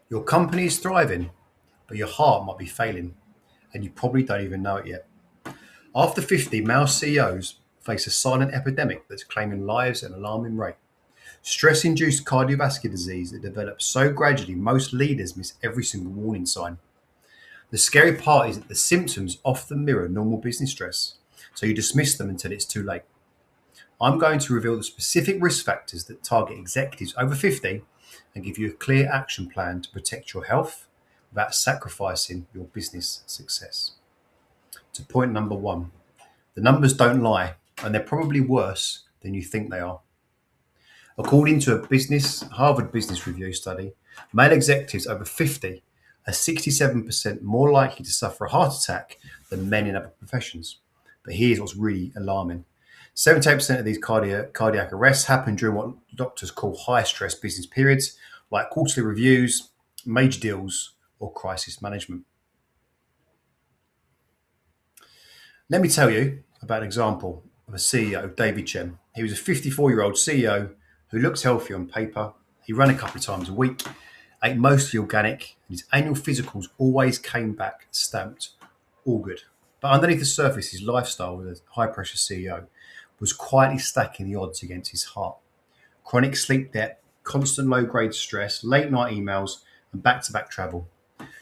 Your company is thriving, but your heart might be failing, and you probably don't even know it yet. After 50, male CEOs face a silent epidemic that's claiming lives at an alarming rate. Stress induced cardiovascular disease that develops so gradually most leaders miss every single warning sign. The scary part is that the symptoms often mirror normal business stress, so you dismiss them until it's too late. I'm going to reveal the specific risk factors that target executives over 50 and give you a clear action plan to protect your health without sacrificing your business success. To point number one, the numbers don't lie, and they're probably worse than you think they are. According to a Harvard Business Review study, male executives over 50 are 67% more likely to suffer a heart attack than men in other professions. But here's what's really alarming. 78% of these cardiac arrests happen during what doctors call high stress business periods, like quarterly reviews, major deals, or crisis management. Let me tell you about an example of a CEO, David Chen. He was a 54-year-old CEO who looked healthy on paper. He ran a couple of times a week, ate mostly organic, and his annual physicals always came back stamped all good. But underneath the surface, his lifestyle as a high-pressure CEO was quietly stacking the odds against his heart. Chronic sleep debt, constant low-grade stress, late-night emails, and back-to-back travel.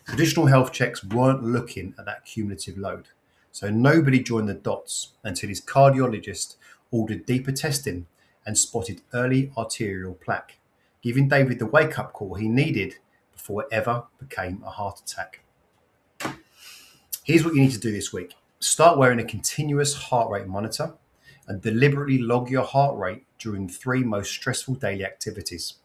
Traditional health checks weren't looking at that cumulative load. So nobody joined the dots until his cardiologist ordered deeper testing and spotted early arterial plaque, giving David the wake-up call he needed before it ever became a heart attack. Here's what you need to do this week. Start wearing a continuous heart rate monitor and deliberately log your heart rate during the 3 most stressful daily activities.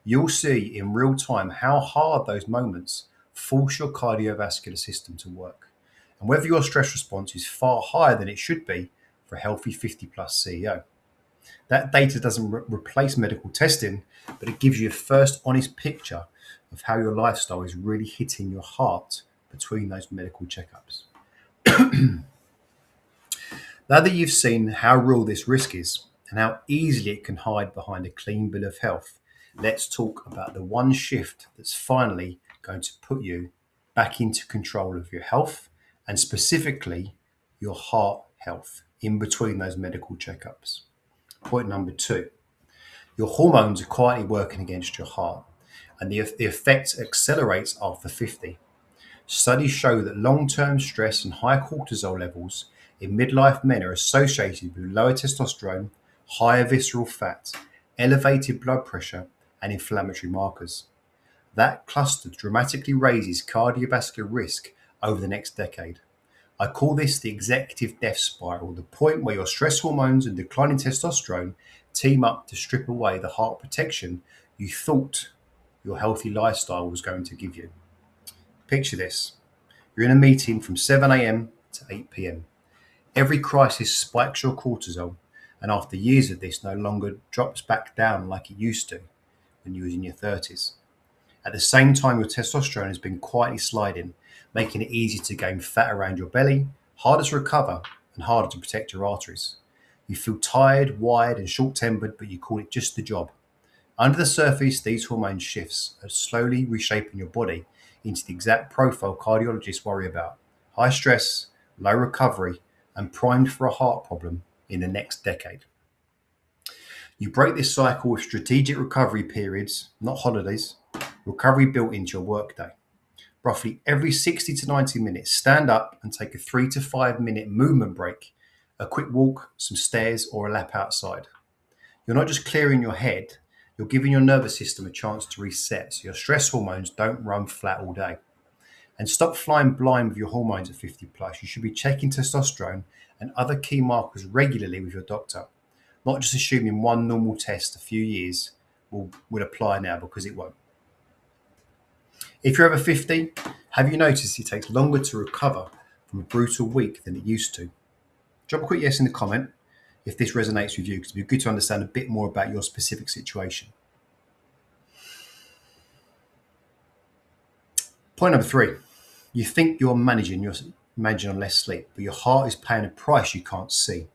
You'll see in real time how hard those moments force your cardiovascular system to work, and whether your stress response is far higher than it should be for a healthy 50-plus CEO. That data doesn't replace medical testing, but it gives you a first honest picture of how your lifestyle is really hitting your heart between those medical checkups. Now that you've seen how real this risk is and how easily it can hide behind a clean bill of health, let's talk about the one shift that's finally going to put you back into control of your health, and specifically your heart health in between those medical checkups. Point number 2, your hormones are quietly working against your heart, and the effect accelerates after 50. Studies show that long-term stress and high cortisol levels in midlife men are associated with lower testosterone, higher visceral fat, elevated blood pressure, and inflammatory markers. That cluster dramatically raises cardiovascular risk over the next decade. I call this the executive death spiral, the point where your stress hormones and declining testosterone team up to strip away the heart protection you thought your healthy lifestyle was going to give you. Picture this. You're in a meeting from 7 a.m. to 8 p.m. Every crisis spikes your cortisol, and after years of this, no longer drops back down like it used to when you was in your 30s. At the same time, your testosterone has been quietly sliding, making it easy to gain fat around your belly, harder to recover, and harder to protect your arteries. You feel tired, wired, and short-tempered, but you call it just the job. Under the surface, these hormone shifts are slowly reshaping your body into the exact profile cardiologists worry about: high stress, low recovery, and primed for a heart problem in the next decade. You break this cycle with strategic recovery periods, not holidays, recovery built into your workday. Roughly every 60 to 90 minutes, stand up and take a 3 to 5 minute movement break, a quick walk, some stairs, or a lap outside. You're not just clearing your head, you're giving your nervous system a chance to reset so your stress hormones don't run flat all day. And stop flying blind with your hormones at 50 plus. You should be checking testosterone and other key markers regularly with your doctor, not just assuming one normal test a few years will apply now, because it won't. If you're over 50, have you noticed it takes longer to recover from a brutal week than it used to? Drop a quick yes in the comment if this resonates with you, because it'd be good to understand a bit more about your specific situation. Point number 3, you think you're managing on less sleep, but your heart is paying a price you can't see.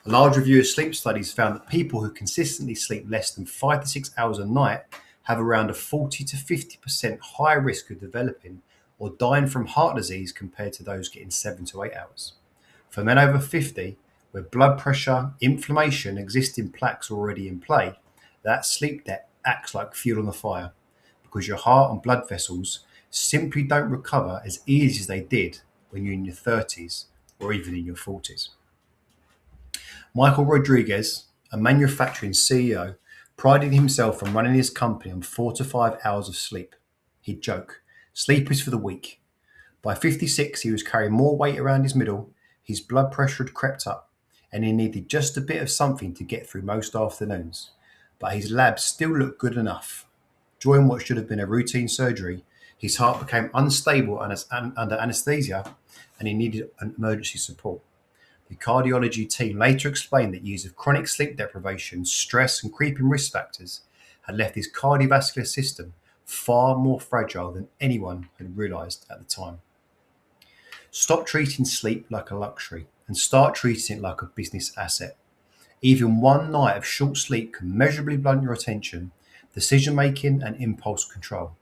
A large review of sleep studies found that people who consistently sleep less than 5 to 6 hours a night have around a 40 to 50% higher risk of developing or dying from heart disease compared to those getting 7 to 8 hours. For men over 50, where blood pressure, inflammation, existing plaques are already in play, that sleep debt acts like fuel on the fire because your heart and blood vessels simply don't recover as easy as they did when you're in your 30s or even in your 40s. Michael Rodriguez, a manufacturing CEO, prided himself on running his company on 4 to 5 hours of sleep. He'd joke, sleep is for the weak. By 56, he was carrying more weight around his middle, his blood pressure had crept up, and he needed just a bit of something to get through most afternoons. But his labs still looked good enough. During what should have been a routine surgery, his heart became unstable under anesthesia and he needed emergency support. The cardiology team later explained that years of chronic sleep deprivation, stress, and creeping risk factors had left his cardiovascular system far more fragile than anyone had realized at the time. Stop treating sleep like a luxury and start treating it like a business asset. Even one night of short sleep can measurably blunt your attention, decision making, and impulse control.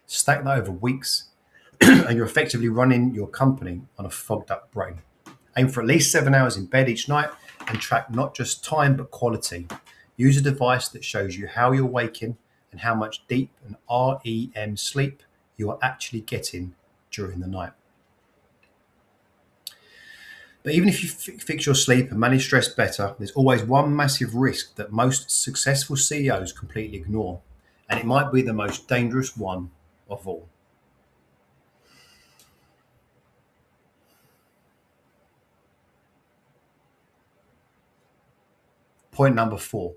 Stack that over weeks, and you're effectively running your company on a fogged up brain. Aim for at least 7 hours in bed each night and track not just time but quality. Use a device that shows you how you're waking and how much deep and REM sleep you are actually getting during the night. But even if you fix your sleep and manage stress better, there's always one massive risk that most successful CEOs completely ignore, and it might be the most dangerous one of all. Point number 4.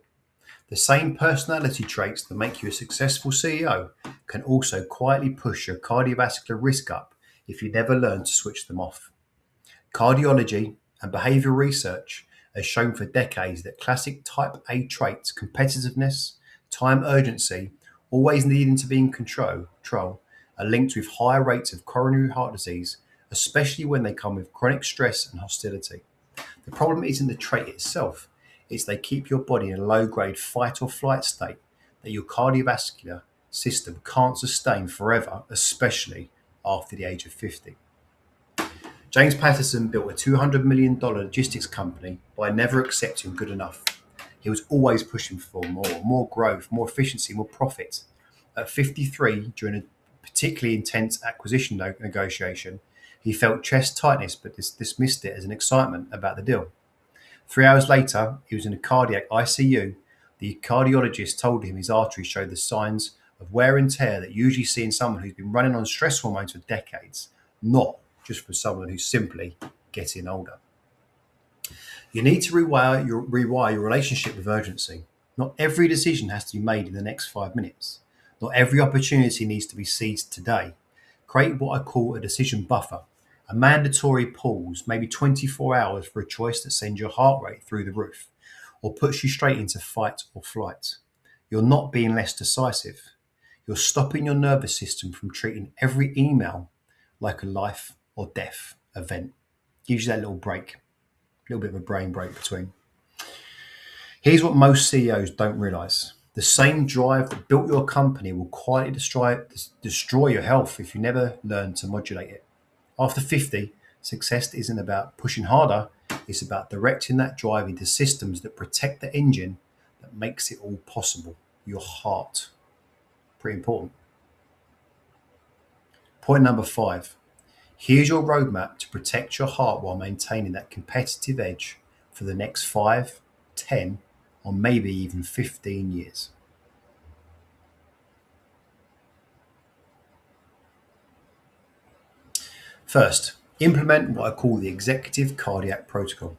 The same personality traits that make you a successful CEO can also quietly push your cardiovascular risk up if you never learn to switch them off. Cardiology and behavioral research has shown for decades that classic type A traits, competitiveness, time urgency, always needing to be in control, are linked with higher rates of coronary heart disease, especially when they come with chronic stress and hostility. The problem isn't the trait itself, it's they keep your body in a low-grade fight or flight state that your cardiovascular system can't sustain forever, especially after the age of 50. James Patterson built a $200 million logistics company by never accepting good enough. He was always pushing for more growth, more efficiency, more profit. At 53, during a particularly intense acquisition negotiation, he felt chest tightness but dismissed it as an excitement about the deal. 3 hours later, he was in a cardiac ICU. The cardiologist told him his arteries showed the signs of wear and tear that you usually see in someone who's been running on stress hormones for decades, not just for someone who's simply getting older. You need to rewire your relationship with urgency. Not every decision has to be made in the next 5 minutes. Not every opportunity needs to be seized today. Create what I call a decision buffer, a mandatory pause, maybe 24 hours for a choice that sends your heart rate through the roof or puts you straight into fight or flight. You're not being less decisive. You're stopping your nervous system from treating every email like a life or death event. Gives you that little break, a little bit of a brain break between. Here's what most CEOs don't realize. The same drive that built your company will quietly destroy your health if you never learn to modulate it. After 50, success isn't about pushing harder, it's about directing that drive into systems that protect the engine that makes it all possible, your heart. Pretty important. Point number 5. Here's your roadmap to protect your heart while maintaining that competitive edge for the next 5, 10, or maybe even 15 years. First, implement what I call the executive cardiac protocol.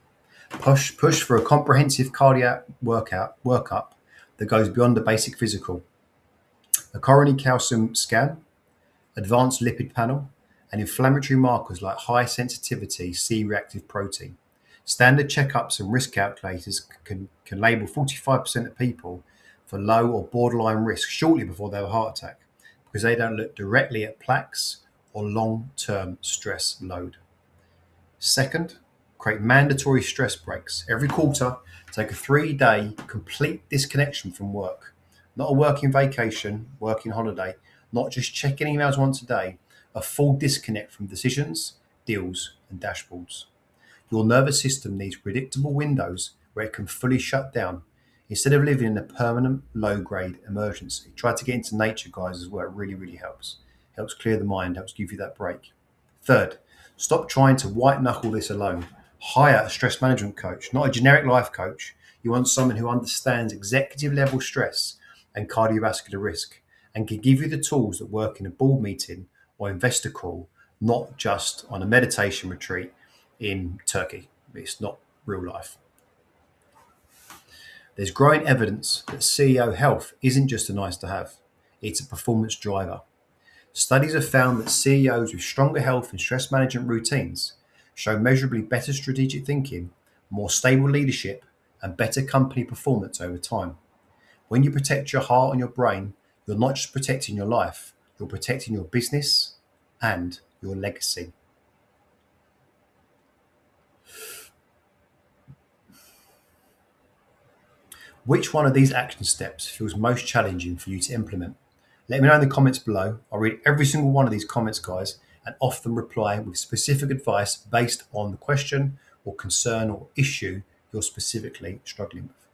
Push for a comprehensive cardiac workup that goes beyond the basic physical. A coronary calcium scan, advanced lipid panel, and inflammatory markers like high sensitivity C-reactive protein. Standard checkups and risk calculators can label 45% of people for low or borderline risk shortly before they have a heart attack because they don't look directly at plaques or long-term stress load. Second, create mandatory stress breaks. Every quarter, take a 3-day complete disconnection from work. not a working vacation, working holiday, not just checking emails once a day, a full disconnect from decisions, deals, and dashboards. Your nervous system needs predictable windows where it can fully shut down instead of living in a permanent low grade emergency. Try to get into nature, guys, as well. It really, really helps. Helps clear the mind, helps give you that break. Third, stop trying to white knuckle this alone. Hire a stress management coach, not a generic life coach. You want someone who understands executive level stress and cardiovascular risk and can give you the tools that work in a board meeting or investor call, not just on a meditation retreat in Turkey. It's not real life. There's growing evidence that CEO health isn't just a nice to have, it's a performance driver. Studies have found that CEOs with stronger health and stress management routines show measurably better strategic thinking, more stable leadership, and better company performance over time. When you protect your heart and your brain, you're not just protecting your life, you're protecting your business and your legacy. Which one of these action steps feels most challenging for you to implement? Let me know in the comments below. I'll read every single one of these comments, guys, and often reply with specific advice based on the question or concern or issue you're specifically struggling with.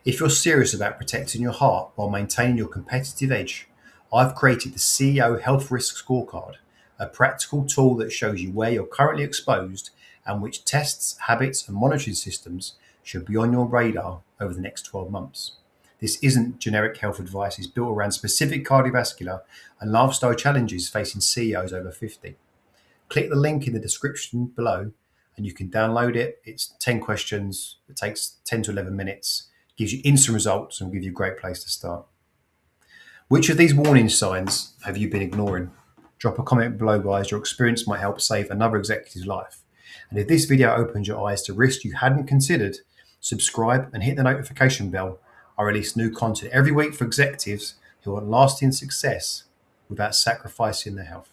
If you're serious about protecting your heart while maintaining your competitive edge, I've created the CEO Health Risk Scorecard, a practical tool that shows you where you're currently exposed and which tests, habits, and monitoring systems should be on your radar over the next 12 months. This isn't generic health advice, it's built around specific cardiovascular and lifestyle challenges facing CEOs over 50. Click the link in the description below and you can download it. It's 10 questions, it takes 10 to 11 minutes, gives you instant results, and will give you a great place to start. Which of these warning signs have you been ignoring? Drop a comment below, guys. Your experience might help save another executive's life. And if this video opens your eyes to risks you hadn't considered, subscribe and hit the notification bell. I release new content every week for executives who want lasting success without sacrificing their health.